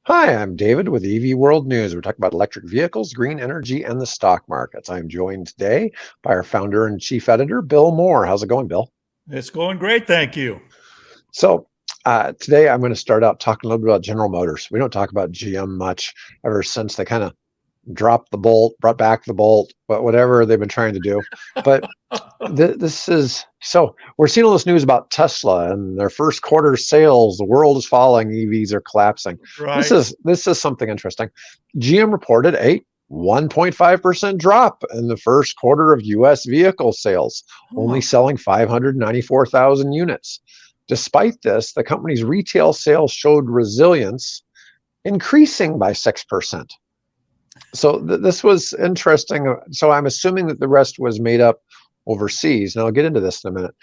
Hi, I'm David with EV World News. We're talking about electric vehicles, green energy, and the stock markets. I'm joined today by our founder and chief editor, Bill Moore. How's it going, Bill? It's going great, thank you. So, today I'm going to start out talking a little bit about General Motors. We don't talk about GM much ever since they kind of dropped the bolt, brought back the bolt, but whatever they've been trying to do. But this is so we're seeing all this news about Tesla and their first quarter sales. The world is falling, EVs are collapsing. This Right. is this is something interesting. GM reported a 1.5% drop in the first quarter of US vehicle sales, only Huh. selling 594,000 units. Despite this, the company's retail sales showed resilience, increasing by 6%. So this was interesting. So I'm assuming that the rest was made up overseas. Now I'll get into this in a minute.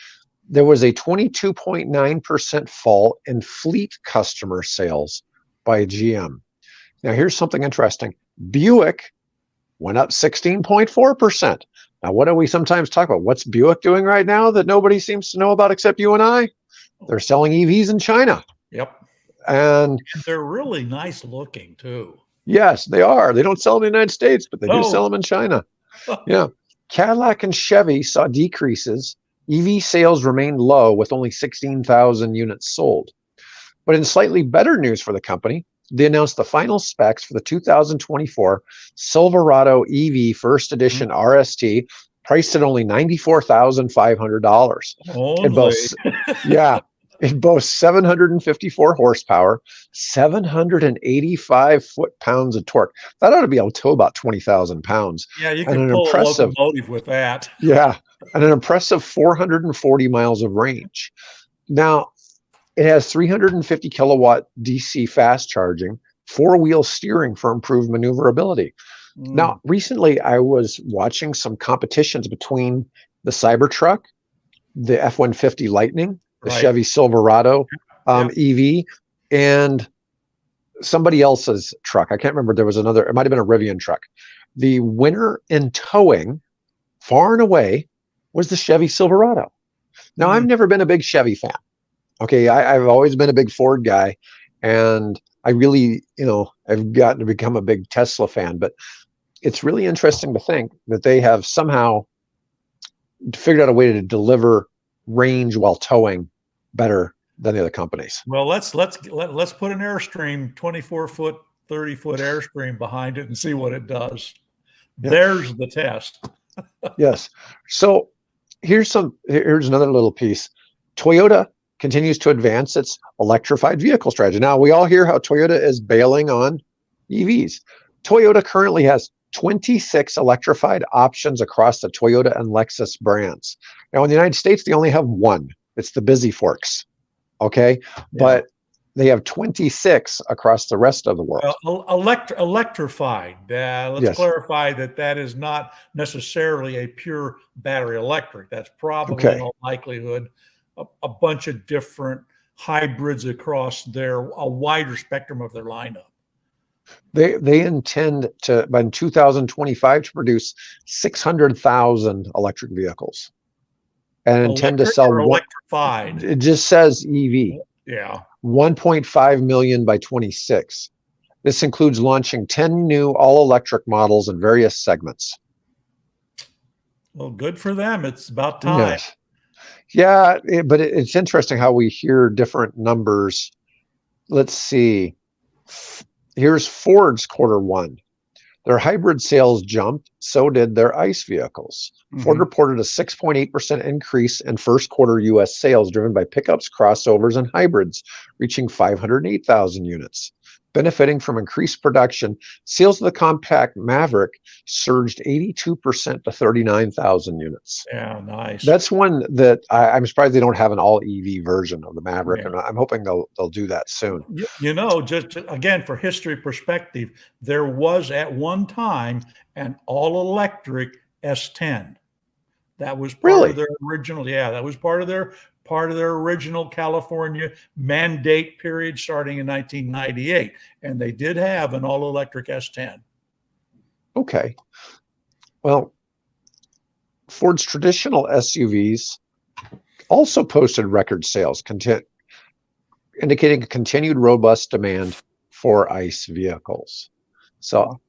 There was a 22.9% fall in fleet customer sales by GM. Now here's something interesting. Buick went up 16.4%. Now, what do we sometimes talk about? What's Buick doing right now that nobody seems to know about except you and I? They're selling EVs in China. Yep. And And they're really nice looking too. yes, they are. They don't sell in the United States, but they do sell Oh, them in China. Yeah. Cadillac and Chevy saw decreases. EV sales remained low with only 16,000 units sold. But in slightly better news for the company, they announced the final specs for the 2024 Silverado EV First Edition RST, priced at only $94,500. It only. boasts, yeah, it boasts 754 horsepower, 785 foot-pounds of torque. That ought to be able to tow about 20,000 pounds, Yeah, you and can an pull a impressive, locomotive with that. yeah, and an impressive 440 miles of range. Now, it has 350 kilowatt DC fast charging, four-wheel steering for improved maneuverability. Now, Mm, recently I was watching some competitions between the Cybertruck, the F-150 Lightning, the right. Chevy Silverado Yeah. EV, and somebody else's truck. I can't remember. There was another, it might have been a Rivian truck. The winner in towing, far and away, was the Chevy Silverado. Now, I've Mm. never been a big Chevy fan. Okay, I've always been a big Ford guy, and I really, I've gotten to become a big Tesla fan. But it's really interesting to think that they have somehow figured out a way to deliver range while towing better than the other companies. Well, let's put an Airstream 24-foot, 30-foot Airstream behind it and see what it does. Yeah. There's the test. Yes. So here's another little piece. Toyota continues to advance its electrified vehicle strategy. Now, we all hear how Toyota is bailing on EVs. Toyota currently has 26 electrified options across the Toyota and Lexus brands. Now, in the United States, they only have one. It's the Busy Forks. Okay. Yeah. But they have 26 across the rest of the world. Electrified. Let's Yes. clarify that is not necessarily a pure battery electric. That's probably in Okay. all likelihood a bunch of different hybrids across a wider spectrum of their lineup. They intend to, by 2025, to produce 600,000 electric vehicles and intend to Electric sell or one. electrified? It just says EV. Yeah. 1.5 million by 26. This includes launching 10 new all-electric models in various segments. Well, good for them. It's about time. Yes. Yeah, but it's interesting how we hear different numbers. Let's see. Here's Ford's quarter one. Their hybrid sales jumped, so did their ICE vehicles. Ford reported a 6.8% increase in first quarter US sales, driven by pickups, crossovers, and hybrids, reaching 508,000 units. Benefiting from increased production, sales of the compact Maverick surged 82% to 39,000 units. Yeah, nice. That's one that I'm surprised they don't have an all EV version of the Maverick, Yeah. and I'm hoping they'll do that soon. Just again, for history perspective, there was at one time an all-electric S10. That was part of Really? their original, yeah, that was part of their original California mandate period starting in 1998. And they did have an all-electric S10. Okay. Well, Ford's traditional SUVs also posted record sales, indicating a continued robust demand for ICE vehicles. So,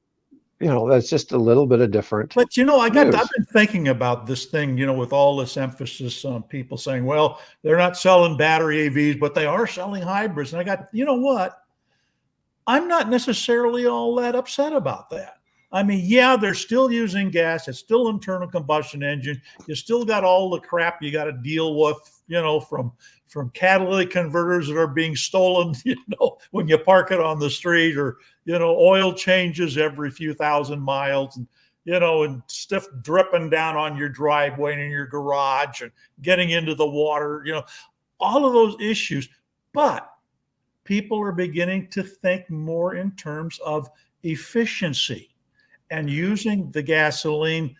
that's just a little bit of different But I've news. been thinking about this thing, with all this emphasis on people saying, well, they're not selling battery AVs, but they are selling hybrids. And you know what? I'm not necessarily all that upset about that. I mean, yeah, they're still using gas. It's still internal combustion engine. You still got all the crap you got to deal with, from catalytic converters that are being stolen, when you park it on the street, or, oil changes every few thousand miles, and, and stuff dripping down on your driveway and in your garage and getting into the water, all of those issues. But people are beginning to think more in terms of efficiency and using the gasoline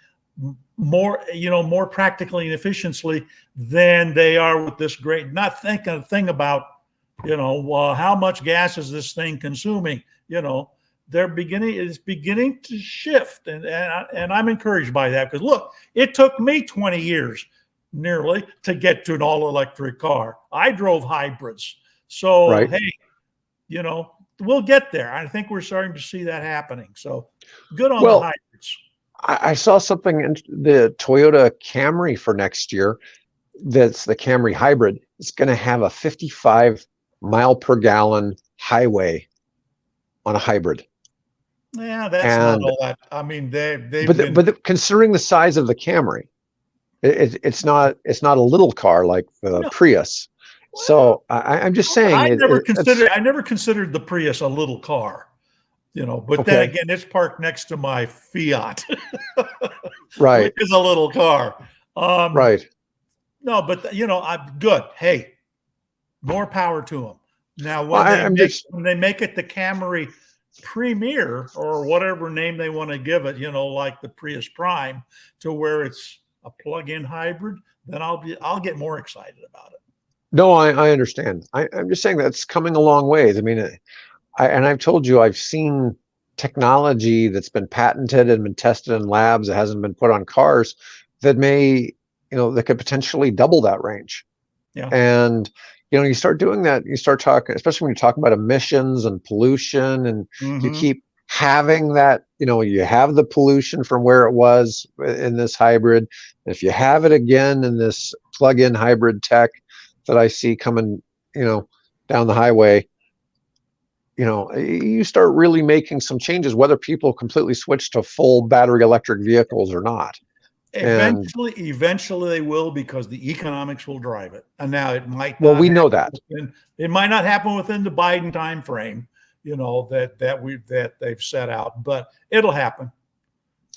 more practically and efficiently than they are with this great, not thinking a thing about, how much gas is this thing consuming? It's beginning to shift. And I'm encouraged by that, because look, it took me 20 years nearly to get to an all electric car. I drove hybrids. So, Right. hey, we'll get there. I think we're starting to see that happening. So good on the hybrids. I saw something in the Toyota Camry for next year. That's the Camry hybrid. It's going to have a 55 mile per gallon highway on a hybrid. Yeah, that's not all that. I mean, but considering the size of the Camry, it's not a little car like the Prius. So I'm just saying, I never considered the Prius a little car, but then again, it's parked next to my Fiat, right? Which is a little car, right? No, but I'm good. Hey, more power to them. Now, when they make it the Camry Premier, or whatever name they want to give it, like the Prius Prime, to where it's a plug-in hybrid, then I'll get more excited about it. No, I understand. I'm just saying that's coming a long ways. I mean, I've told you, I've seen technology that's been patented and been tested in labs that hasn't been put on cars that that could potentially double that range. Yeah. And, you start doing that, you start talking, especially when you talk about emissions and pollution, and you keep having that, you have the pollution from where it was in this hybrid. If you have it again in this plug-in hybrid tech that I see coming, down the highway, you start really making some changes, whether people completely switch to full battery electric vehicles or not. Eventually they will, because the economics will drive it. And now it might. Well, we know that it might not happen within the Biden time frame, that they've set out, but it'll happen.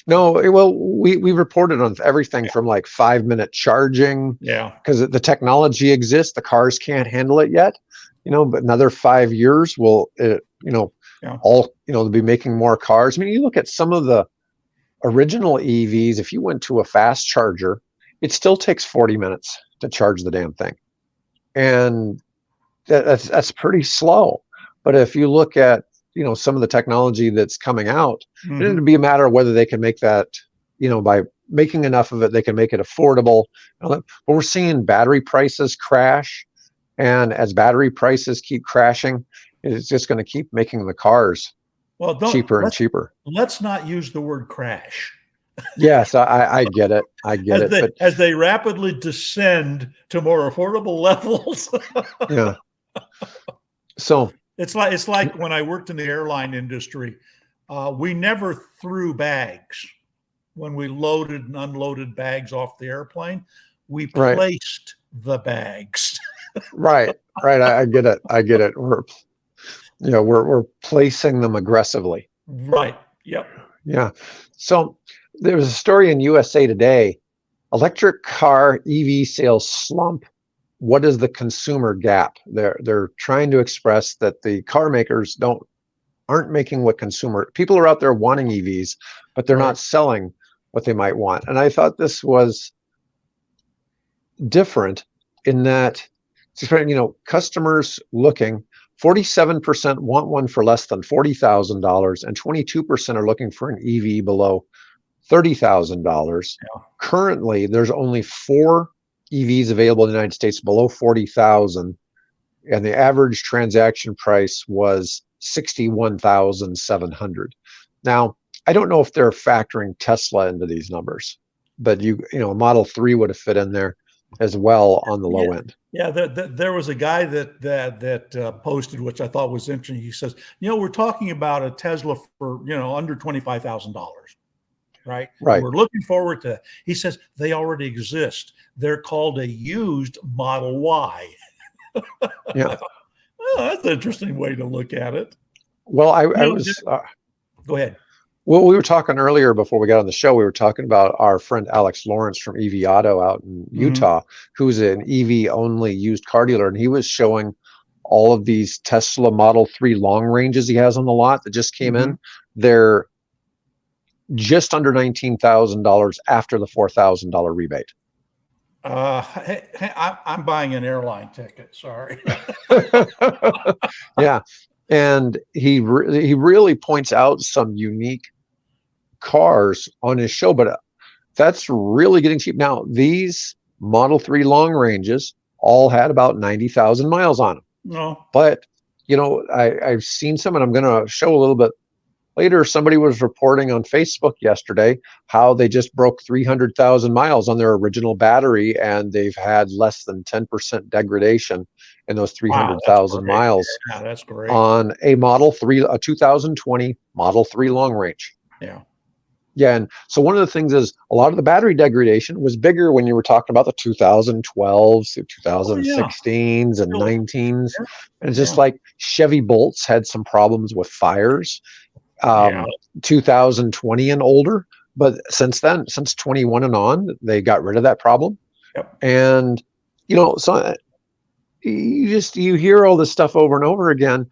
No, well, we reported on everything from like 5-minute charging. Yeah. Because the technology exists, the cars can't handle it yet. But another 5 years they'll be making more cars. I mean, you look at some of the original EVs. If you went to a fast charger, it still takes 40 minutes to charge the damn thing, and that's pretty slow. But if you look at some of the technology that's coming out, it'd be a matter of whether they can make that, by making enough of it, they can make it affordable. But we're seeing battery prices crash, and as battery prices keep crashing, it's just going to keep making the cars cheaper and cheaper. Let's not use the word crash. Yes, I get it. I get it. But as they rapidly descend to more affordable levels. Yeah. So it's like when I worked in the airline industry, we never threw bags when we loaded and unloaded bags off the airplane. We placed the bags. Right. I get it. We're placing them aggressively. Right. Yep. Yeah. So there was a story in USA Today: electric car EV sales slump. What is the consumer gap? They're trying to express that the car makers aren't making what people are out there wanting EVs, but they're not selling what they might want. And I thought this was different in that, customers looking, 47% want one for less than $40,000, and 22% are looking for an EV below $30,000. Yeah. Currently, there's only 4 EVs available in the United States below $40,000, and the average transaction price was 61,700. Now, I don't know if they're factoring Tesla into these numbers, but a Model 3 would have fit in there as well on the low end. Yeah, there was a guy that posted, which I thought was interesting. He says, we're talking about a Tesla for under $25,000, right? Right. And we're looking forward to. He says they already exist. They're called a used Model Y. Yeah. Oh, that's an interesting way to look at it. Well, I was. Go ahead. Well, we were talking earlier before we got on the show. We were talking about our friend Alex Lawrence from EV Auto out in Utah, who's an EV only used car dealer, and he was showing all of these Tesla Model 3 long ranges he has on the lot that just came in. They're just under $19,000 after the $4,000 rebate. Hey, I'm buying an airline ticket. Sorry. Yeah, and he really points out some unique cars on his show, but that's really getting cheap. Now, these Model 3 long ranges all had about 90,000 miles on them. No, but I've seen some, and I'm going to show a little bit later. Somebody was reporting on Facebook yesterday how they just broke 300,000 miles on their original battery, and they've had less than 10% degradation in those 300,000 miles. Yeah, that's great. On a Model 3, a 2020 Model 3 long range. Yeah. Yeah, and so one of the things is a lot of the battery degradation was bigger when you were talking about the 2012s, the 2016s, and 19s. And it's just like Chevy Bolts had some problems with fires, 2020 and older. But since then, since 21 and on, they got rid of that problem. Yep. And, so you hear all this stuff over and over again,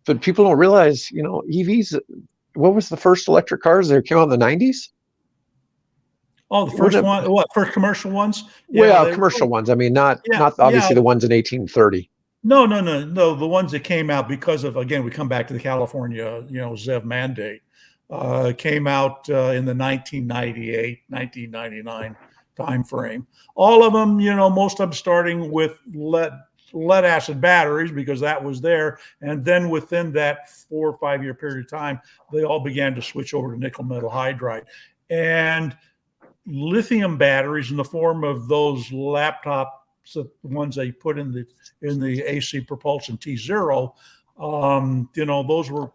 but people don't realize, EVs. What was the first electric cars that came out in the 90s? Oh, the first one, first commercial ones? Yeah, commercial ones. I mean, not obviously the ones in 1830. No. The ones that came out because of, again, we come back to the California, ZEV mandate, came out in the 1998, 1999 timeframe. All of them, most of them starting with lead acid batteries because that was there, and then within that 4 or 5 year period of time, they all began to switch over to nickel metal hydride and lithium batteries in the form of those laptops, the ones they put in the AC propulsion T0. Those were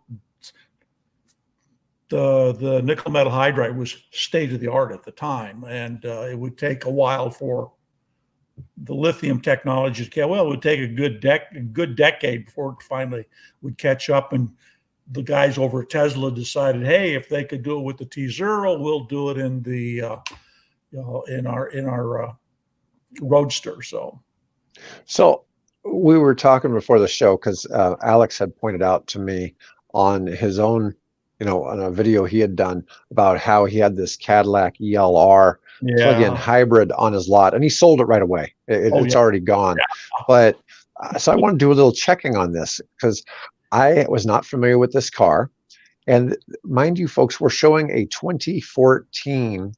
the nickel metal hydride was state of the art at the time, and it would take a while for the lithium technology it would take a good decade before it finally would catch up. And the guys over at Tesla decided, hey, if they could do it with the T0, we'll do it in the in our Roadster. So we were talking before the show because Alex had pointed out to me on his own, on a video he had done about how he had this Cadillac ELR plug-in hybrid on his lot, and he sold it right away. It's already gone. Yeah. But so I want to do a little checking on this because I was not familiar with this car. And mind you, folks, we're showing a 2014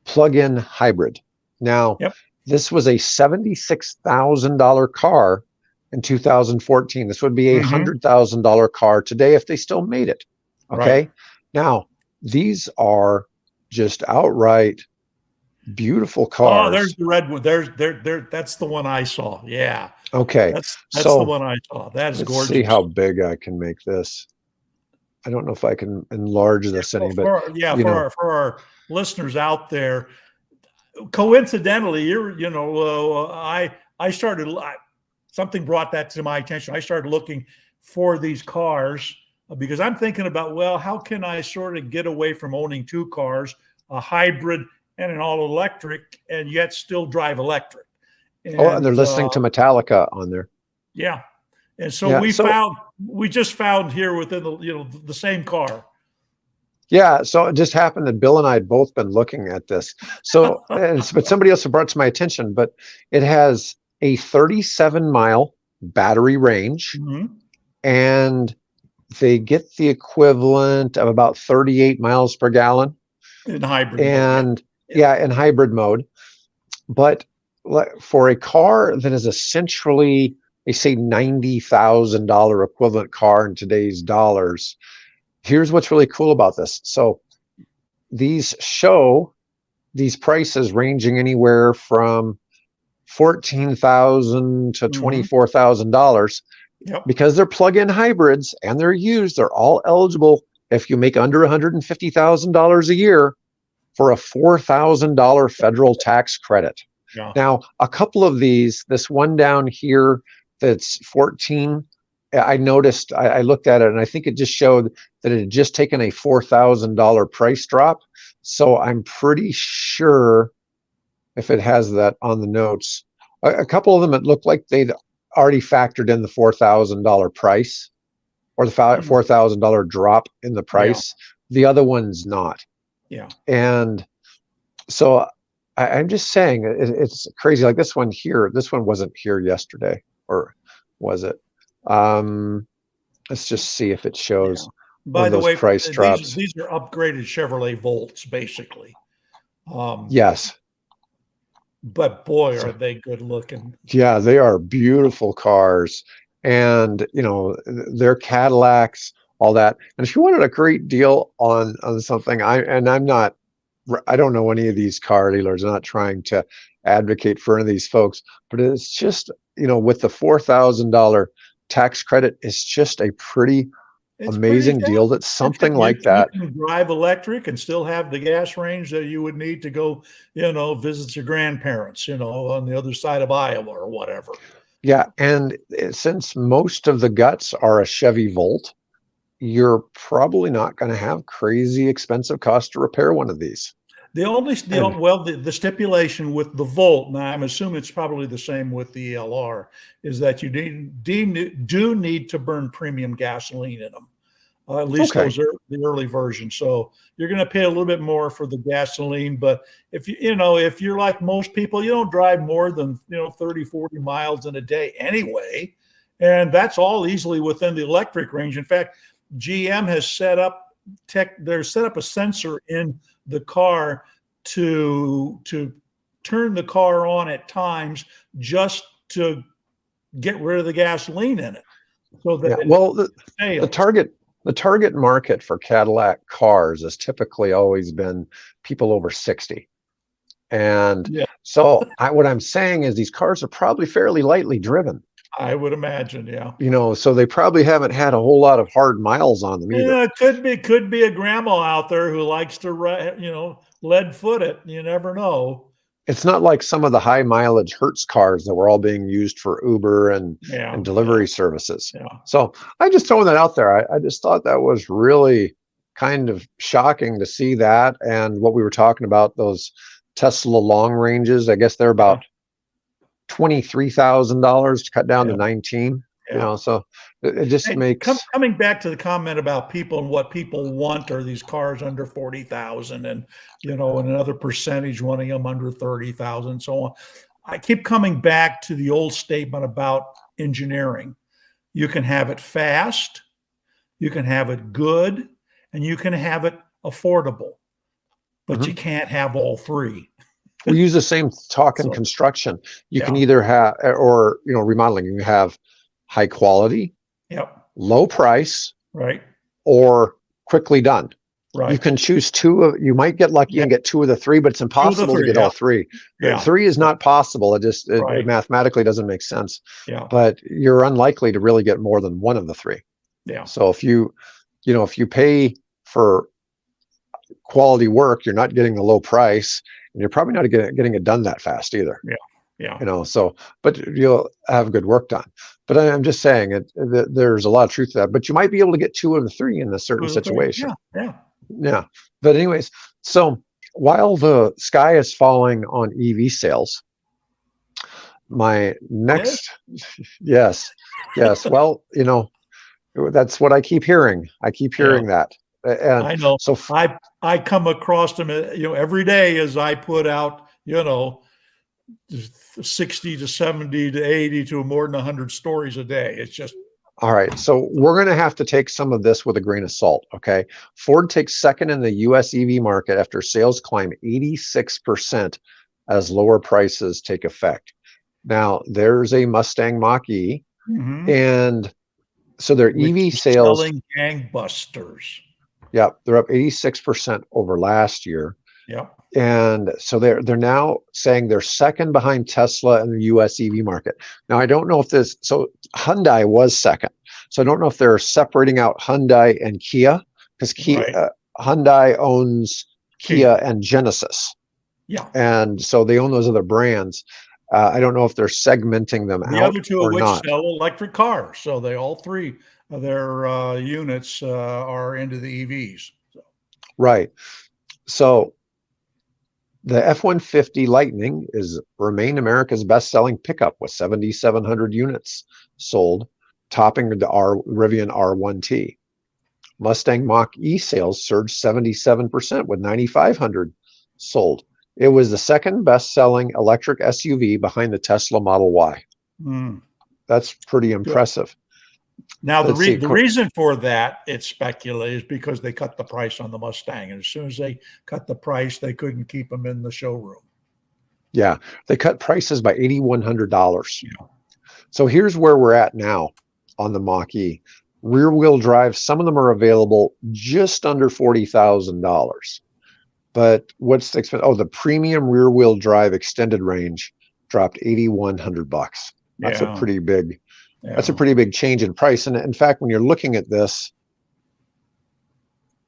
plug-in hybrid. Now, this was a $76,000 car in 2014. This would be a $100,000 car today if they still made it. Okay. Right. Now, these are just outright beautiful cars. Oh, there's the red one. That's the one I saw. Yeah. Okay. That's the one I saw. That is gorgeous. See how big I can make this. I don't know if I can enlarge this any, but for our listeners out there, coincidentally, I started. Something brought that to my attention. I started looking for these cars because I'm thinking about, how can I sort of get away from owning two cars, a hybrid and an all-electric, and yet still drive electric? And they're listening to Metallica on there. Yeah. And so we just found here within the same car. Yeah. So it just happened that Bill and I had both been looking at this. So, but somebody else had brought it to my attention, but it has a 37-mile battery range, and they get the equivalent of about 38 miles per gallon in hybrid. And in hybrid mode. But for a car that is essentially a say $90,000 equivalent car in today's dollars. Here's what's really cool about this. So these show these prices ranging anywhere from $14,000 to Mhm. $24,000. Yep. Because they're plug-in hybrids and they're used, they're all eligible if you make under $150,000 a year for a $4,000 federal tax credit. Yeah. Now, a couple of these, this one down here that's 14, I noticed, I looked at it and I think it just showed that it had just taken a $4,000 price drop. So I'm pretty sure if it has that on the notes, a couple of them, it looked like they'd already factored in the $4,000 price or the $4,000 drop in the Yeah. price. The other one's not. Yeah. And so I'm just saying it's crazy. Like this one here, this one wasn't here yesterday, or was it? Let's just see if it shows one By of the those way, price drops. these are upgraded Chevrolet Volts, basically. Yes. But boy, So, are they good looking. yeah, they are beautiful cars. And, you know, they're Cadillacs, all that. And if you wanted a great deal on something, I don't know any of these car dealers. I'm not trying to advocate for any of these folks, but it's just, you know, with the $4,000 tax credit, it's just a pretty It's pretty amazing deal that something like that. You can drive electric and still have the gas range that you would need to go, visit your grandparents, on the other side of Iowa or whatever. Yeah, and since most of the guts are a Chevy Volt, you're probably not going to have crazy expensive cost to repair one of these. The stipulation with the Volt, now I'm assuming it's probably the same with the ELR, is that you do need to burn premium gasoline in them. At least Okay. those are the early versions. So you're going to pay a little bit more for the gasoline. But if if you're like most people, you don't drive more than 30, 40 miles in a day anyway, and that's all easily within the electric range. In fact, GM has set up a sensor in the car to turn the car on at times just to get rid of the gasoline in it. So that the target market for Cadillac cars has typically always been people over 60. And so what I'm saying is these cars are probably fairly lightly driven. I would imagine, yeah. So they probably haven't had a whole lot of hard miles on them either. Yeah, it could be a grandma out there who likes to lead foot it. You never know. It's not like some of the high mileage Hertz cars that were all being used for Uber and delivery services. Yeah. So I just throwing that out there. I just thought that was really kind of shocking to see that. And what we were talking about, those Tesla long ranges, I guess they're about $23,000 to cut down to 19. So it just makes coming back to the comment about people and what people want are these cars under 40,000 and and another percentage wanting them under 30,000 and so on. I keep coming back to the old statement about engineering. You can have it fast, you can have it good, and you can have it affordable, but you can't have all three. We use the same talk in construction. You can either have, or remodeling, you can have high quality, low price, right, or quickly done. Right. You can choose you might get lucky and get two of the three, but it's impossible to get all three. Three is not possible. It mathematically doesn't make sense. But you're unlikely to really get more than one of the three. So if you pay for quality work, you're not getting a low price, and you're probably not getting it done that fast either. But you'll have good work done. But I'm just saying there's a lot of truth to that. But you might be able to get two of the three in a certain situation. Yeah. But anyways, so while the sky is falling on EV sales, my next, yes. Well, that's what I keep hearing. I keep hearing that. And I know. So I come across them, every day as I put out, 60 to 70 to 80 to more than 100 stories a day. It's just. All right. So we're going to have to take some of this with a grain of salt. Okay. Ford takes second in the US EV market after sales climb 86% as lower prices take effect. Now there's a Mustang Mach-E Mhm. And so their Which EV is sales, selling gangbusters. yeah, they're up 86% over last year. Yep. And so they're now saying they're second behind Tesla in the US EV market. Now I don't know if this, so Hyundai was second. So I don't know if they're separating out Hyundai and Kia, because Right. Hyundai owns Kia Kia. and Genesis. Yeah. And so they own those other brands. I don't know if they're segmenting them The out other two of or which not. sell electric cars. So they all three of their units are into the EVs. So, Right. So the F-150 Lightning is remained America's best-selling pickup with 7,700 units sold, topping the Rivian R1T. Mustang Mach-E sales surged 77% with 9,500 sold. It was the second best-selling electric SUV behind the Tesla Model Y. That's pretty good. impressive. Now, Let's see. the reason for that, it's speculated, is because they cut the price on the Mustang. And as soon as they cut the price, they couldn't keep them in the showroom. Yeah, they cut prices by $8,100. Yeah. So here's where we're at now on the Mach-E. Rear-wheel drive, some of them are available just under $40,000. But what's the expense? Oh, the premium rear-wheel drive extended range dropped $8,100. That's a Yeah. pretty big, that's a Yeah. pretty big change in price. And in fact, when you're looking at this,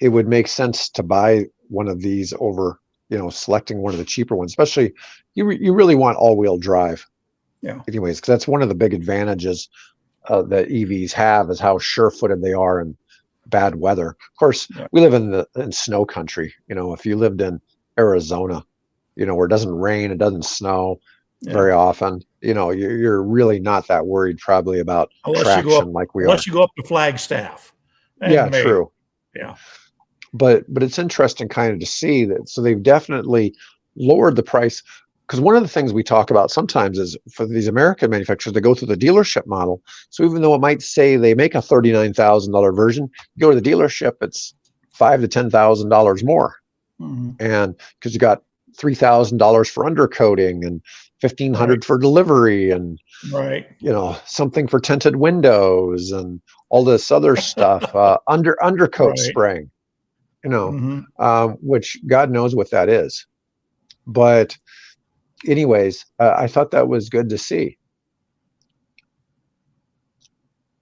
it would make sense to buy one of these over, selecting one of the cheaper ones. Especially, you really want all-wheel drive, Yeah. anyways, because that's one of the big advantages that EVs have, is how sure-footed they are in bad weather. Of course, Yeah. we live in snow country. If you lived in Arizona, where it doesn't rain, it doesn't snow very often, you're really not that worried probably about traction like we are. Unless you go up to Flagstaff. Yeah, And maybe. true. Yeah. But it's interesting kind of to see that. So they've definitely lowered the price, because one of the things we talk about sometimes is for these American manufacturers, they go through the dealership model. So even though it might say they make a $39,000 version, you go to the dealership, it's $5,000 to $10,000 more. Mm-hmm. And because you got $3,000 for undercoating and $1,500 for delivery, and Right. something for tinted windows and all this other stuff, undercoat Right. spraying, Mm-hmm. which God knows what that is. But anyways, I thought that was good to see.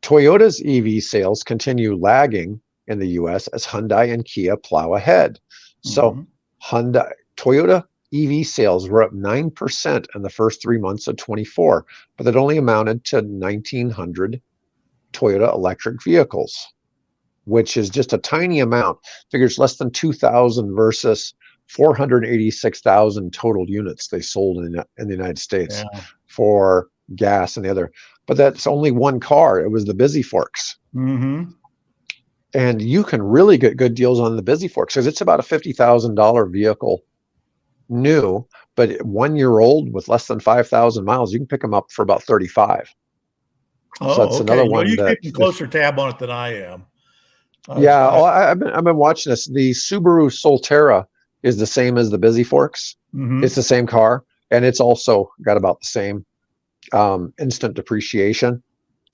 Toyota's EV sales continue lagging in the US as Hyundai and Kia plow ahead. So Toyota EV sales were up 9% in the first 3 months of 24, but that only amounted to 1,900 Toyota electric vehicles, which is just a tiny amount. Figures less than 2,000 versus 486,000 total units they sold in the United States for gas and the other. But that's only one car. It was the Busy Forks. Mm-hmm. And you can really get good deals on the Busy Forks, because it's about a $50,000 vehicle new, but 1 year old with less than 5,000 miles, you can pick them up for about 35. So that's another one you're that keeping closer tab on it than I am. I've been watching this. The Subaru Solterra is the same as the Busy Forks. Mm-hmm. It's the same car, and it's also got about the same instant depreciation.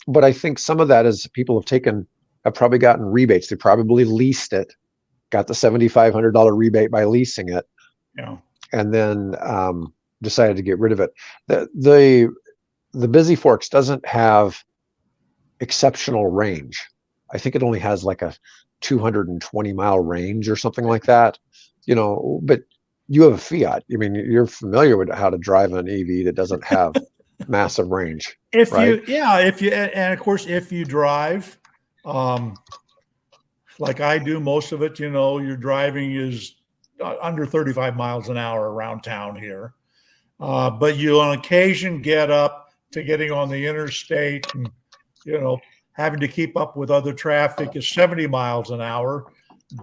But I think some of that is people have probably gotten rebates. They probably leased it, got the $7,500 rebate by leasing it, and then decided to get rid of it. The Busy Forks doesn't have exceptional range. I think it only has like a 220-mile range or something like that, but you have a Fiat. I mean, you're familiar with how to drive an EV that doesn't have massive range. And of course, if you drive, like I do, most of it, your driving is under 35 miles an hour around town here. But you on occasion get up to getting on the interstate and, having to keep up with other traffic is 70 miles an hour.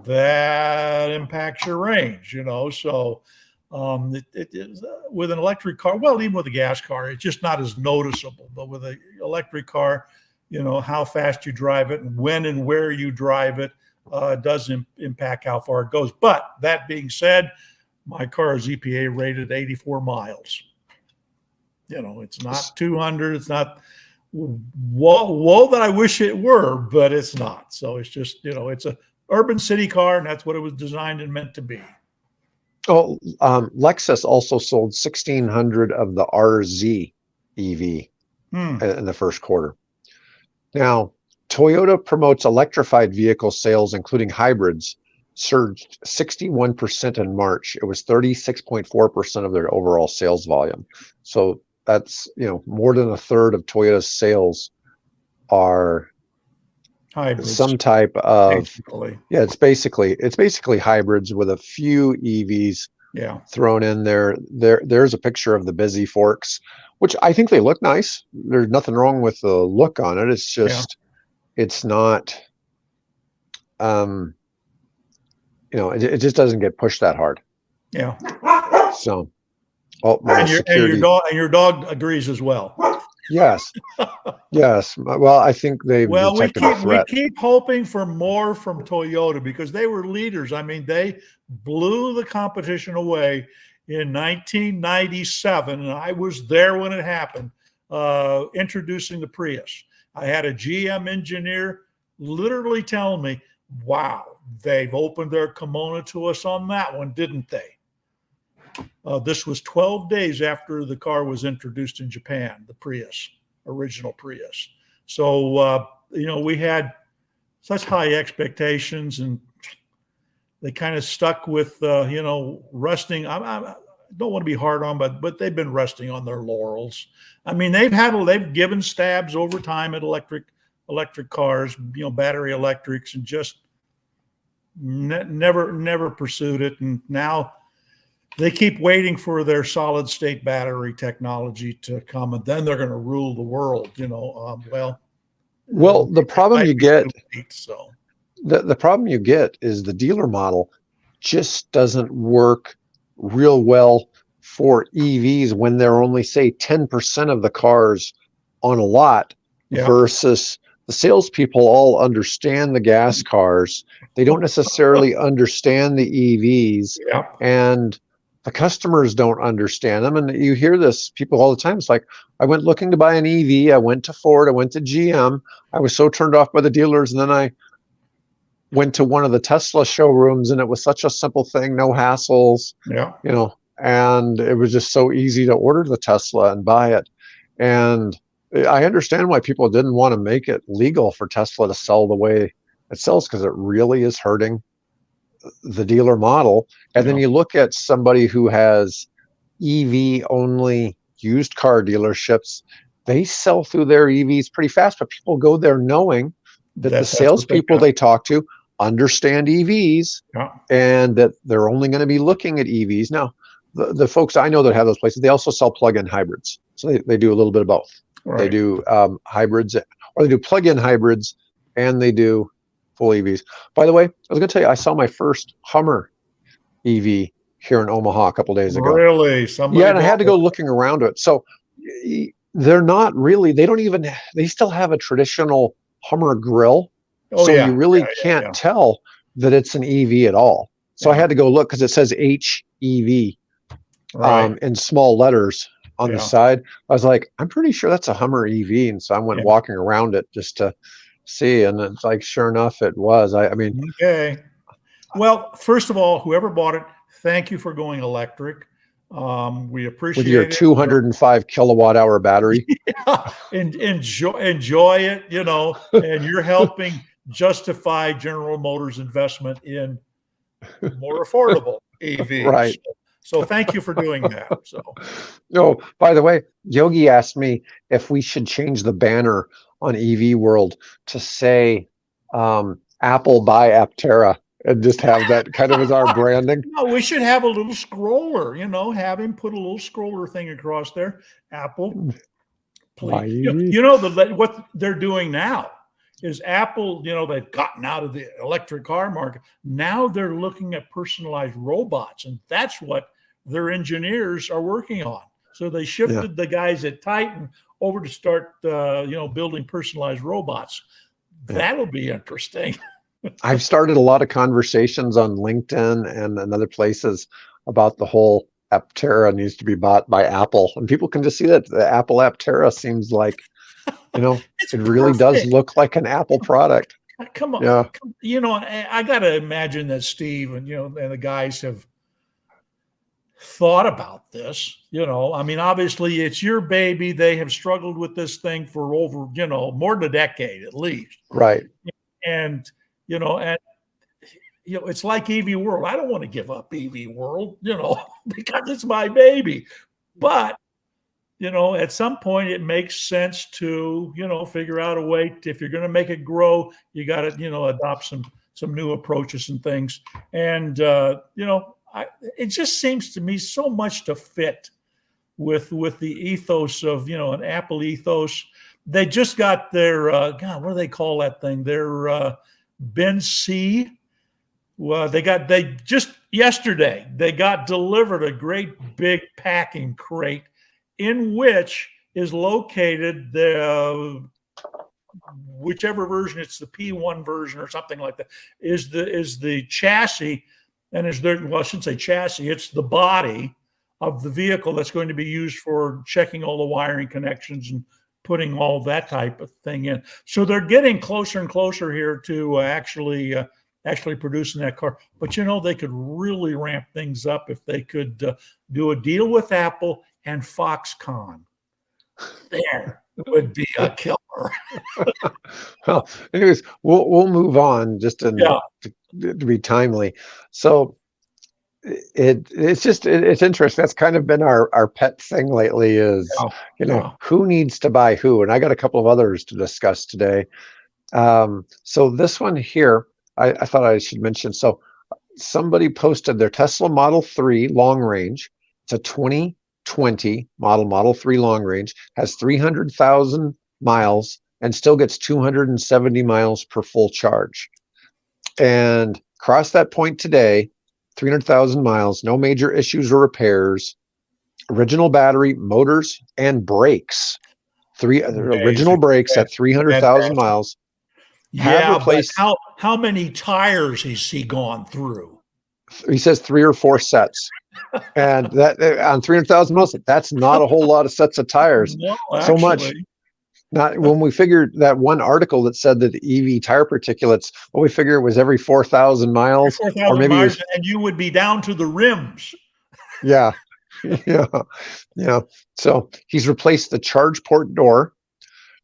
That impacts your range, So it is with an electric car, well, even with a gas car, it's just not as noticeable. But with an electric car, how fast you drive it and when and where you drive it does impact how far it goes. But that being said, my car is EPA rated 84 miles. It's not 200. It's not Woe that I wish it were, but it's not. So it's just, it's a urban city car, and that's what it was designed and meant to be. Oh, Lexus also sold 1,600 of the RZ EV in the first quarter. Now, Toyota promotes electrified vehicle sales, including hybrids, surged 61% in March. It was 36.4% of their overall sales volume. So that's, more than a third of Toyota's sales are Hybrids, some type of, basically. yeah, it's basically hybrids with a few EVs thrown in there. There's a picture of the Busy Forks, which I think they look nice. There's nothing wrong with the look on it. It's just, it's not, it just doesn't get pushed that hard. Yeah. So, my security. And your dog agrees as well. Yes. Yes. Well, I think they've detected a threat. We keep hoping for more from Toyota because they were leaders. I mean, they blew the competition away in 1997, and I was there when it happened, introducing the Prius. I had a GM engineer literally telling me, wow, they've opened their kimono to us on that one, didn't they? This was 12 days after the car was introduced in Japan, the Prius, original Prius. So, we had such high expectations, and they kind of stuck with, resting. I don't want to be hard on, but they've been resting on their laurels. I mean, they've given stabs over time at electric cars, battery electrics, and just never pursued it. And now they keep waiting for their solid state battery technology to come, and then they're going to rule the world. Well, the problem you get, the problem you get is the dealer model just doesn't work real well for EVs when they're only, say, 10% of the cars on a lot versus the salespeople all understand the gas cars. They don't necessarily understand the EVs, and the customers don't understand them. And you hear this people all the time. It's like, I went looking to buy an EV. I went to Ford. I went to GM. I was so turned off by the dealers. And then I went to one of the Tesla showrooms, and it was such a simple thing, no hassles, and it was just so easy to order the Tesla and buy it. And I understand why people didn't want to make it legal for Tesla to sell the way it sells, because it really is hurting the dealer model. And then you look at somebody who has EV only used car dealerships, they sell through their EVs pretty fast, but people go there knowing that the salespeople they talk to understand EVs and that they're only going to be looking at EVs. Now, the folks I know that have those places, they also sell plug-in hybrids. So they do a little bit of both. Right. They do hybrids, or they do plug-in hybrids, and they do full EVs. By the way, I was going to tell you, I saw my first Hummer EV here in Omaha a couple days ago. Really? And I had to go looking around it. So they're not really, they still have a traditional Hummer grill. You really can't tell that it's an EV at all. So I had to go look, because it says HEV in small letters on the side. I was like, I'm pretty sure that's a Hummer EV. And so I went walking around it just to see, and it's like, sure enough, it was. I mean, okay. Well, first of all, whoever bought it, thank you for going electric. We appreciate with your 205 kilowatt hour battery. Enjoy it, and you're helping justify General Motors' investment in more affordable EVs. Right. So thank you for doing that. So, by the way, Yogi asked me if we should change the banner on EV World to say Apple by Aptera, and just have that kind of as our branding. No, we should have a little scroller, have him put a little scroller thing across there. Apple, please. What they're doing now is Apple, they've gotten out of the electric car market. Now they're looking at personalized robots, and that's what their engineers are working on. So they shifted the guys at Titan over to start, building personalized robots. That'll be interesting. I've started a lot of conversations on LinkedIn and other places about the whole Aptera needs to be bought by Apple, and people can just see that the Apple Aptera seems like It's it really does perfect. look like an Apple product. Come on. Yeah, I got to imagine that Steve and, and the guys have thought about this. I mean, obviously it's your baby. They have struggled with this thing for over, more than a decade at least. right. And, and, it's like EV World. I don't want to give up EV World, because it's my baby. But, at some point it makes sense to, figure out a way to, if you're going to make it grow, you got to, adopt some new approaches and things. And, it just seems to me so much to fit with the ethos of, an Apple ethos. They just got their, God, what do they call that thing? Their Ben C. Well, they just yesterday, they got delivered a great big packing crate in which is located the whichever version, it's the P1 version or something like that, is the chassis, and is there, well, I shouldn't say chassis, it's the body of the vehicle that's going to be used for checking all the wiring connections and putting all that type of thing in. So they're getting closer and closer here to actually producing that car. But they could really ramp things up if they could do a deal with Apple and Foxconn. There would be a killer. Well, anyways, we'll move on just Yeah. to be timely. So it's interesting. That's kind of been our pet thing lately is, Yeah. who needs to buy who? And I got a couple of others to discuss today. So this one here, I thought I should mention. So somebody posted their Tesla Model 3 long range. It's a 2020 Model 3 long range, has 300,000 miles and still gets 270 miles per full charge. And crossed that point today, 300,000 miles, no major issues or repairs, original battery, motors, and brakes. Original Amazing. brakes at 300,000 miles. Have Yeah, but replaced, how many tires has he gone through? he says 3 or 4 sets. And that on 300,000 miles, that's not a whole lot of sets of tires. No, So much. actually. Not when we figured that one article that said that the EV tire particulates, well, we figure it was every 4,000 miles, or 4,000 maybe it miles, was, and you would be down to the rims. yeah, yeah, yeah. So he's replaced the charge port door,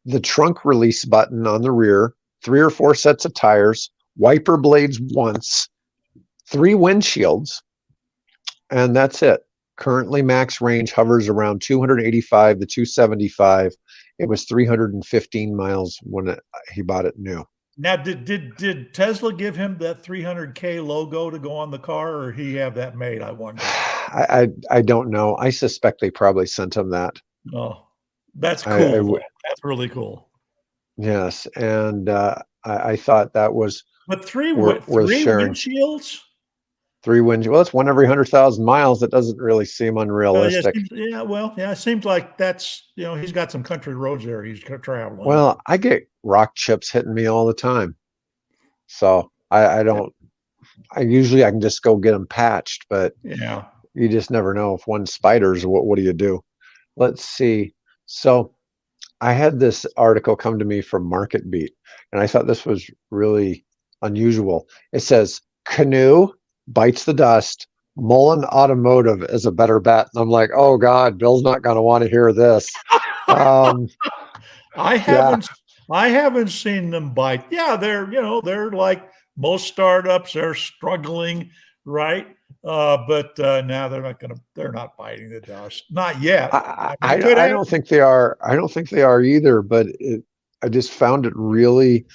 the trunk release button on the rear, 3 or 4 sets of tires, wiper blades once, 3 windshields, and that's it. Currently, max range hovers around 285 to 275. It was 315 miles when he bought it new. Now, did Tesla give him that 300K logo to go on the car, or he have that made? I wonder. I don't know. I suspect they probably sent him that. Oh, that's cool. That's really cool. Yes, and I thought that was But three worth sharing. windshields? 3 windshields. Well, that's one every 100,000 miles. That doesn't really seem unrealistic. It seems like that's, he's got some country roads there he's traveling. Well, I get rock chips hitting me all the time, so I don't. I can just go get them patched, but yeah, you just never know if one spiders. What do you do? Let's see. So I had this article come to me from Market Beat, and I thought this was really unusual. It says Canoe bites the dust. Mullen Automotive is a better bet. And I'm like, oh God, Bill's not going to want to hear this. I haven't seen them bite. Yeah, they're like most startups. They're struggling, right? But now they're not biting the dust. Not yet. I don't think they are. I don't think they are either. But I just found it really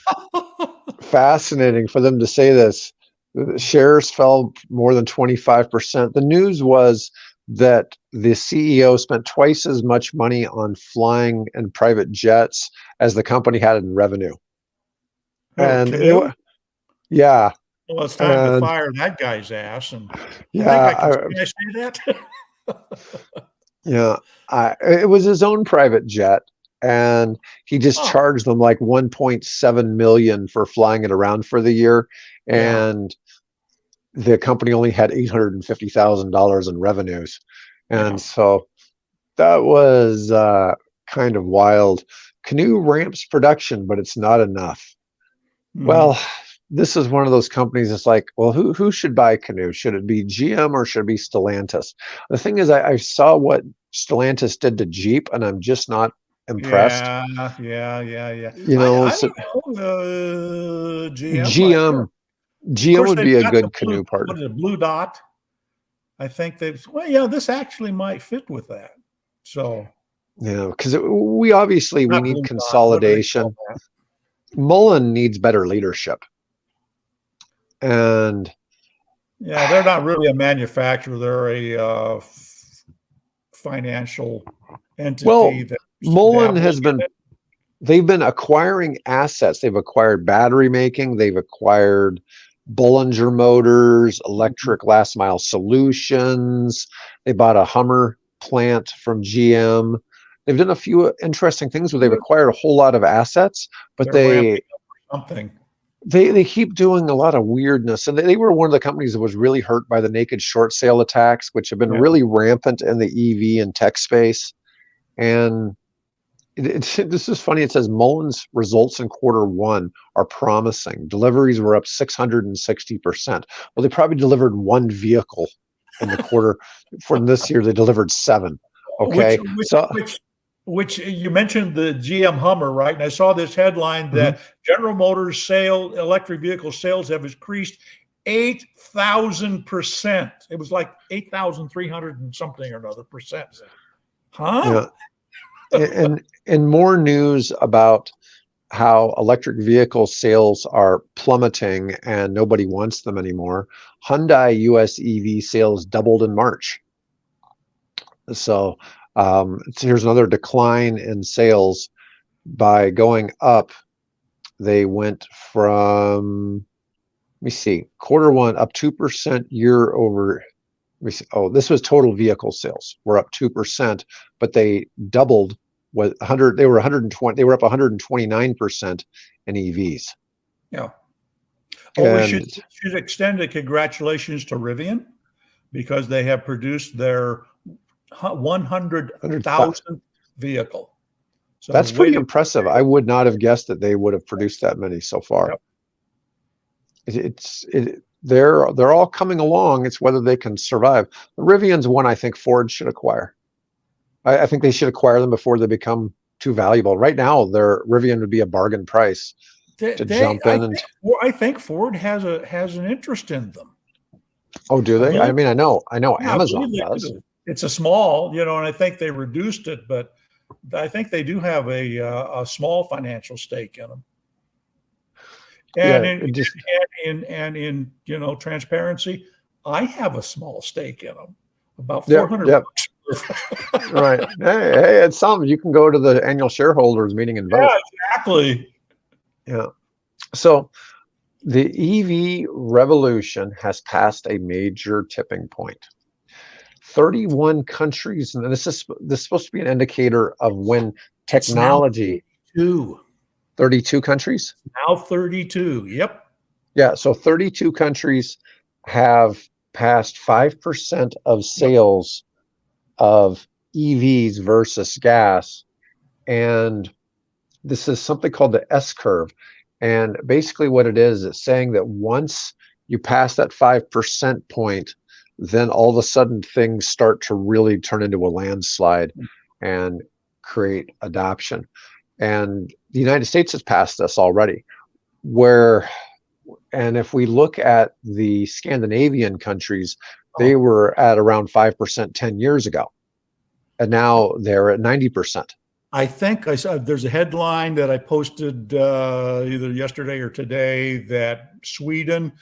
fascinating for them to say this. The shares fell more than 25%. The news was that the CEO spent twice as much money on flying and private jets as the company had in revenue. And yeah. Well, it's time to fire that guy's ass. And yeah, can I say that? Yeah, it was his own private jet, and he just charged them like 1.7 million for flying it around for the year, and the company only had $850,000 in revenues, and so that was kind of wild. Canoo ramps production, but it's not enough. Mhm. Well, this is one of those companies that's like, well, who should buy Canoo? Should it be GM or should it be Stellantis? The thing is, I saw what Stellantis did to Jeep, and I'm just not impressed. Yeah, yeah. You I know, I so don't know, GM might, yeah. GM Of GM course, would they've be a got the good blue, Canoo partner. what is it, blue dot? I think they've, well, yeah, this actually might fit with that. So, You know, because we not need blue dot, what do they call consolidation. that? Mullen needs better leadership, and Yeah, they're not really a manufacturer. They're a financial entity well, that's Mullen dabbling has in been it. they've been acquiring assets. They've acquired battery making. They've acquired Bollinger Motors, Mhm. electric last mile solutions. They bought a Hummer plant from GM. They've done a few interesting things where they've acquired a whole lot of assets, but They're ramping up for something. they keep doing a lot of weirdness. And they were one of the companies that was really hurt by the naked short sale attacks, which have been Yeah. really rampant in the EV and tech space. And this is funny. It says Mullins results in quarter 1 are promising. Deliveries were up 660%. Well, they probably delivered one vehicle in the quarter. For this year, they delivered 7. Which Okay. which So, which which you mentioned the GM Hummer, right? And I saw this headline mhm. that General Motors electric vehicle sales have increased 8,000%. It was like 8,300 and something or another percent. Huh? Yeah. And more news about how electric vehicle sales are plummeting and nobody wants them anymore. Hyundai US EV sales doubled in March. So here's another decline in sales by going up. They went from, let me see, quarter 1 up 2% year over. Let me see. Oh, this was total vehicle sales. We're up 2%, but they doubled what 100. They were 120. They were up 129% in EVs. Yeah. Oh, we should And should extend a congratulations to Rivian because they have produced their 100, 100,000th vehicle. So that's way pretty to impressive. I would not have guessed that they would have produced that many so far. Yep. They're all coming along. It's whether they can survive. The Rivian's one I think Ford should acquire. I think they should acquire them before they become too valuable. Right now, their Rivian would be a bargain price to jump in and. I think Ford has an interest in them. Oh, do I they? I believe, mean, I know yeah, I believe Amazon they does. do. It's a small, and I think they reduced it, but I think they do have a small financial stake in them. And Yeah, in it just transparency, I have a small stake in them, about yeah, 400 yeah, bucks. right. Hey, it's something. You can go to the annual shareholders meeting and vote. Yeah, exactly. Yeah. So the EV revolution has passed a major tipping point. 31 countries, and this is supposed to be an indicator of when It's now technology. 32. 32 countries? Now 32. Yep. Yeah, so 32 countries have passed 5% of Yep. sales of EVs versus gas. And this is something called the S curve. And basically what it is, it's saying that once you pass that 5% point, then all of a sudden things start to really turn into a landslide and create adoption. And the United States has passed this already, and if we look at the Scandinavian countries, they Oh, were at around 5% 10 years ago, and now they're at 90%. I think I saw there's a headline that I posted either yesterday or today that Sweden,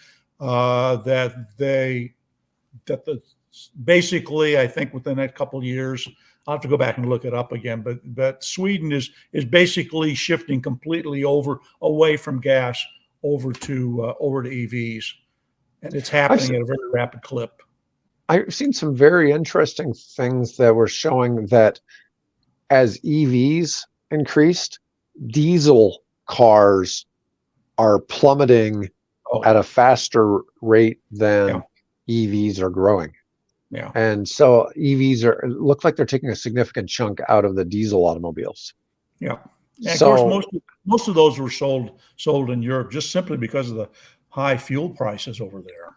that the basically I think within the next couple of years, I'll have to go back and look it up again, but Sweden is basically shifting completely away from gas over to EVs, and it's I've happening at a very rapid clip. I've seen some very interesting things that were showing that as EVs increased, diesel cars are plummeting Oh at yeah, a faster rate yeah. than EVs are growing. Yeah. And so EVs look like they're taking a significant chunk out of the diesel automobiles. Yeah. And of course, So most of those were sold in Europe just simply because of the high fuel prices over there.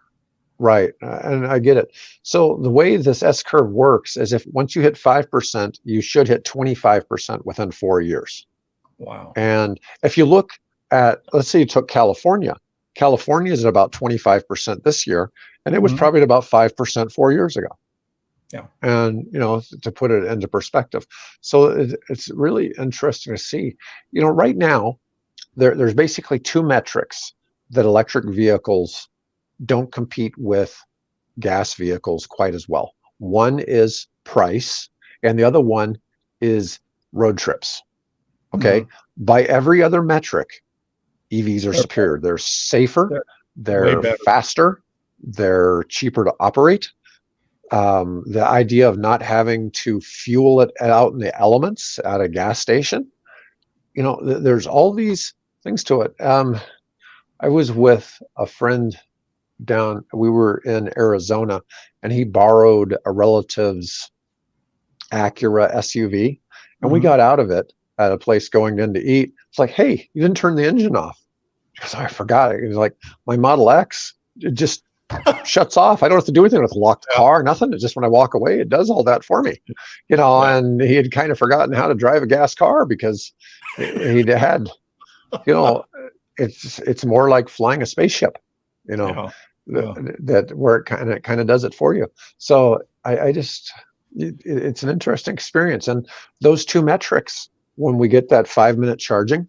right, and I get it. So the way this S curve works is if once you hit 5%, you should hit 25% within 4 years. Wow. And if you look at, let's say you took California, California is at about 25% this year, and it was Mhm. probably at about 5% 4 years ago. Yeah. And, to put it into perspective. So it's really interesting to see, right now, there's basically two metrics that electric vehicles don't compete with gas vehicles quite as well. One is price, and the other one is road trips. Okay. Mhm. By every other metric, EVs are They're superior. They're safer, they're way they're better. faster, they're cheaper to operate. The idea of not having to fuel it out in the elements at a gas station, there's all these things to it. I was with a friend we were in Arizona, and he borrowed a relative's Acura SUV, and we Mhm. got out of it at a place going in to eat. It's like, hey, you didn't turn the engine off. Because I forgot it. It was like my Model X, it just shuts off. I don't have to do anything with lock the Yeah. car, nothing. It's just when I walk away, it does all that for me. Yeah. And he had kind of forgotten how to drive a gas car because he'd had, you know, it's more like flying a spaceship, you know, Yeah. Yeah. that where it kind of does it for you. So I just it's an interesting experience. And those two metrics, when we get that 5-minute charging,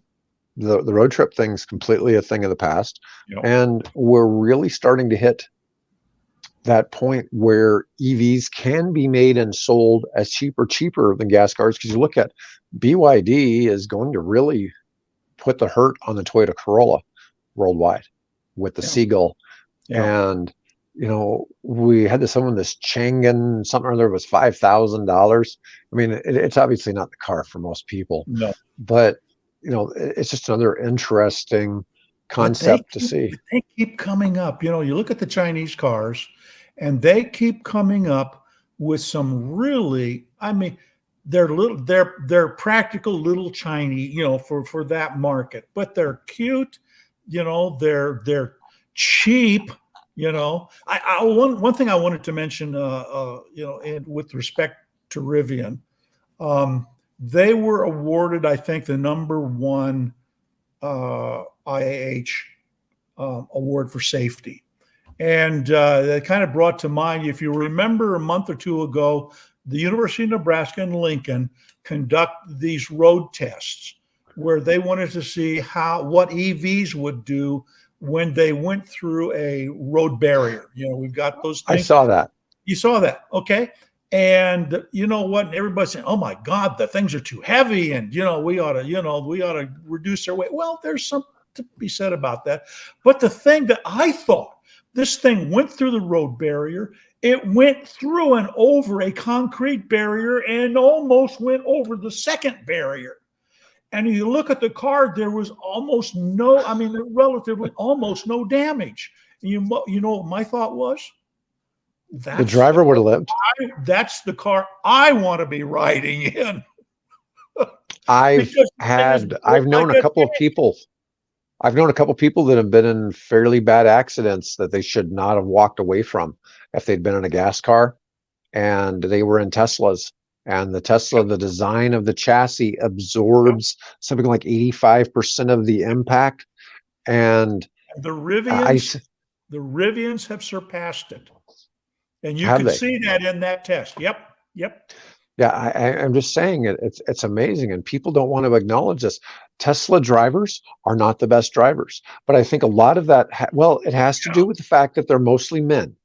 the road trip thing's completely a thing of the past. Yeah. And we're really starting to hit that point where EVs can be made and sold as cheaper than gas cars. Because you look at BYD is going to really put the hurt on the Toyota Corolla worldwide with the Yeah. Seagull. Yeah. And we had this Changan something or other was $5,000. I mean, it's obviously not the car for most people, No. but it's just another interesting But they concept to keep see. they keep coming up. You look at the Chinese cars, and they keep coming up with some really, I mean, they're practical little Chinese, for that market, but they're cute, they're cheap. One thing I wanted to mention, and with respect to Rivian, they were awarded, I think, the number one IAH award for safety. And that kind of brought to mind, if you remember a month or two ago, the University of Nebraska and Lincoln conduct these road tests where they wanted to see what EVs would do when they went through a road barrier. We've got those I things. saw that. You saw that, okay? And you know what? Everybody's saying, "Oh my God, the things are too heavy," and we ought to reduce their weight. Well, there's something to be said about that. But the thing that I thought, this thing went through the road barrier, it went through and over a concrete barrier, and almost went over the second barrier. And you look at the car, there was almost no, I mean, relatively almost no damage. You know what my thought was? The That's the driver would have lived. that's the car I want to be riding in. I've Because the thing is had, built I've like known a a couple of tank. people. I've known a couple of people that have been in fairly bad accidents that they should not have walked away from if they'd been in a gas car, and they were in Teslas. And the Tesla, the design of the chassis absorbs something like 85% of the impact. And The I the Rivians have surpassed it. And you have can they? see that in that test. Yep. Yep. Yeah, I'm just saying it's amazing, and people don't want to acknowledge this. Tesla drivers are not the best drivers, but I think a lot of that, it has to do with the fact that they're mostly men,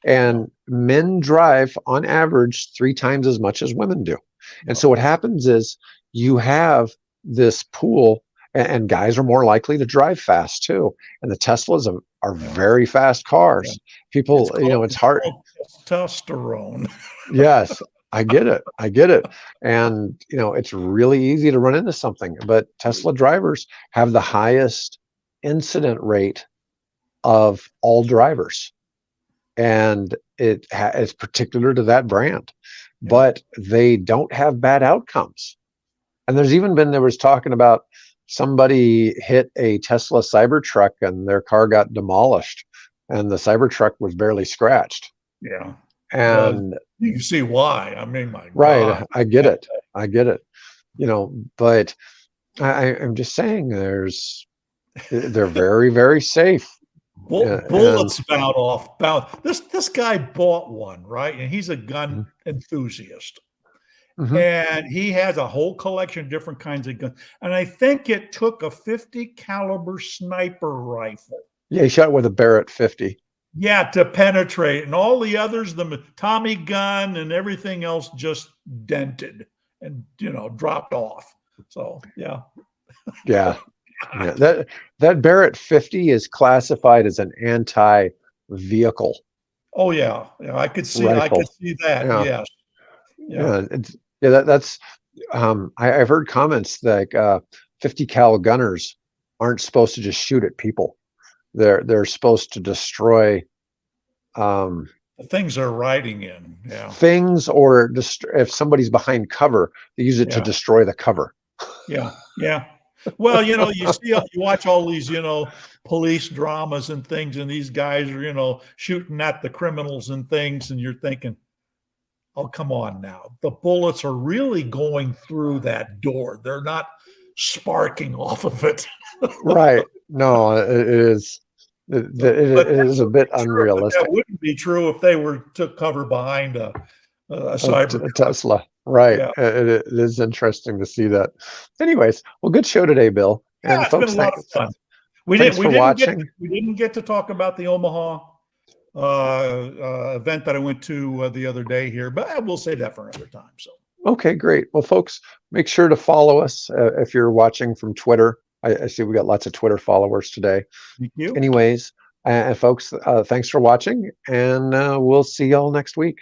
Yeah. and men drive on average 3 times as much as women do. And Yeah. so what happens is you have this pool, and guys are more likely to drive fast too. And the Teslas are Yeah. very fast Yeah. cars. People, it's It's hard. called testosterone. Yes, I get it. I get it. And, it's really easy to run into something, but Tesla drivers have the highest incident rate of all drivers. and it's particular to that brand, Yeah. but they don't have bad outcomes. And there was talking about somebody hit a Tesla Cybertruck and their car got demolished, and the Cybertruck was barely scratched. Yeah. Well, And you can see why. I mean, my right, God. I get it. I get it. But I'm just saying they're very, very safe. And Bullets spout off. This guy bought one, right? And he's a gun enthusiast. mhm. And he has a whole collection of different kinds of guns. And I think it took a 50 caliber sniper rifle. Yeah, he shot with a Barrett 50. Yeah, to penetrate. And all the others, the Tommy gun and everything else just dented and, dropped off. So, yeah. Yeah. Yeah. That Barrett 50 is classified as an anti-vehicle Oh, yeah. Yeah, I could see rifle. that. Yeah. Yes. Yeah. Yeah. That's I've heard comments like 50 cal gunners aren't supposed to just shoot at people. They're supposed to destroy um, The things they're riding in. Yeah. things, or if somebody's behind cover, they use it to Yeah. destroy the cover. Yeah. Yeah. Well, you watch all these, police dramas and things, and these guys are, shooting at the criminals and things, and you're thinking, oh, come on now. The bullets are really going through that door. They're not sparking off of it. Right. No, it is. It is a bit unrealistic. That wouldn't be true if they took cover behind a Cybertruck. Tesla. Right. Yeah. It is interesting to see that. Anyways, well, good show today, Bill. Yeah, And it's folks, been a lot of fun. We didn't get to talk about the Omaha event that I went to the other day here, but we'll save that for another time. So, okay, great. Well, folks, make sure to follow us if you're watching from Twitter. I see we got lots of Twitter followers today. thank you. Anyways, folks, thanks for watching, and we'll see y'all next week.